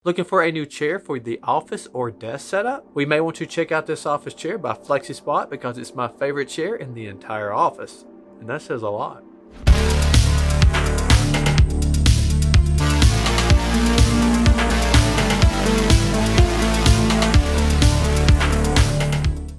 Looking for a new chair for the office or desk setup? We may want to check out this office chair by Flexispot because it's my favorite chair in the entire office. And that says a lot.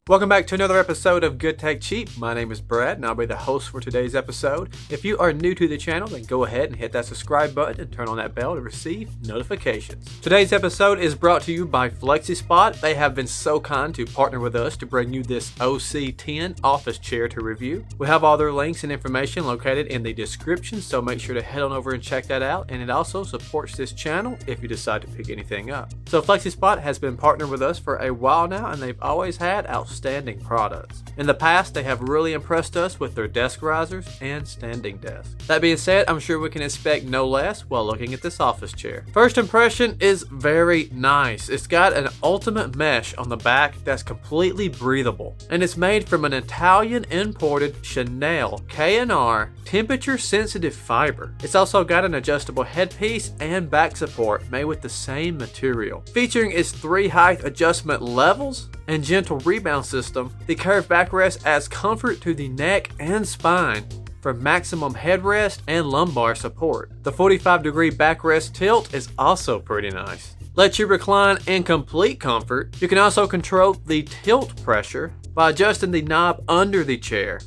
Welcome back to another episode of Good Tech Cheap. My name is Brad and I'll be the host for today's episode. If you are new to the channel, then go ahead and hit that subscribe button and turn on that bell to receive notifications. Today's episode is brought to you by Flexispot. They have been so kind to partner with us to bring you this OC10 office chair to review. We have all their links and information located in the description, so make sure to head on over and check that out. And it also supports this channel if you decide to pick anything up. So Flexispot has been partnered with us for a while now, and they've always had outstanding products. In the past, they have really impressed us with their desk risers and standing desks. That being said, I'm sure we can expect no less while looking at this office chair. First impression is very nice. It's got an ultimate mesh on the back that's completely breathable, and it's made from an Italian imported Chanel K&R temperature sensitive fiber. It's also got an adjustable headpiece and back support made with the same material. Featuring its 3 height adjustment levels and gentle rebound system, the curved backrest adds comfort to the neck and spine for maximum headrest and lumbar support. The 45-degree backrest tilt is also pretty nice. Lets you recline in complete comfort. You can also control the tilt pressure by adjusting the knob under the chair.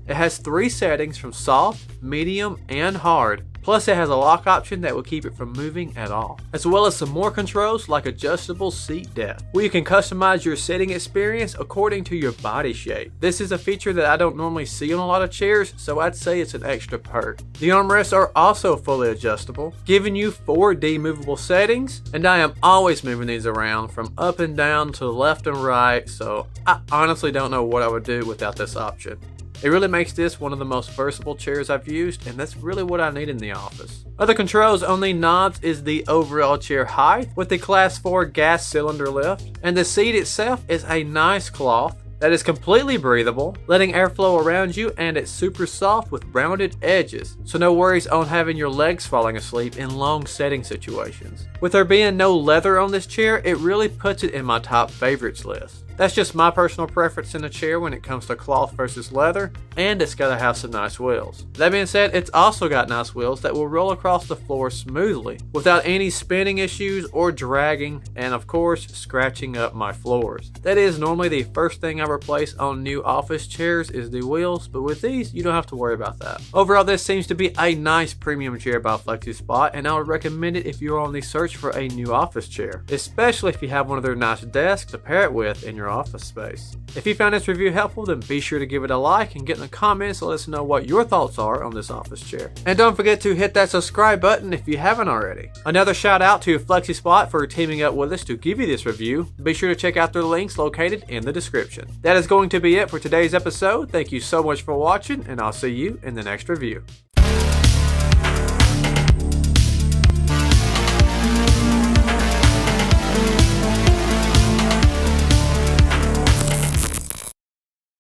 It has 3 settings from soft, medium, and hard. Plus it has a lock option that will keep it from moving at all, as well as some more controls like adjustable seat depth, where you can customize your sitting experience according to your body shape. This is a feature that I don't normally see on a lot of chairs, so I'd say it's an extra perk. The armrests are also fully adjustable, giving you 4D movable settings, and I am always moving these around from up and down to left and right, so I honestly don't know what I would do without this option. It really makes this one of the most versatile chairs I've used, and that's really what I need in the office. Other controls on the knobs is the overall chair height with the Class 4 gas cylinder lift, and the seat itself is a nice cloth that is completely breathable, letting airflow around you, and it's super soft with rounded edges, so no worries on having your legs falling asleep in long sitting situations. With there being no leather on this chair, it really puts it in my top favorites list. That's just my personal preference in a chair when it comes to cloth versus leather, and it's gotta have some nice wheels. That being said, it's also got nice wheels that will roll across the floor smoothly without any spinning issues or dragging, and of course scratching up my floors. That is normally the first thing I replace on new office chairs is the wheels, but with these you don't have to worry about that. Overall, this seems to be a nice premium chair by Flexispot, and I would recommend it if you're on the search for a new office chair, especially if you have one of their nice desks to pair it with in your office space. If you found this review helpful, then be sure to give it a like and get in the comments to let us know what your thoughts are on this office chair. And don't forget to hit that subscribe button if you haven't already. Another shout out to Flexispot for teaming up with us to give you this review. Be sure to check out their links located in the description. That is going to be it for today's episode. Thank you so much for watching, and I'll see you in the next review.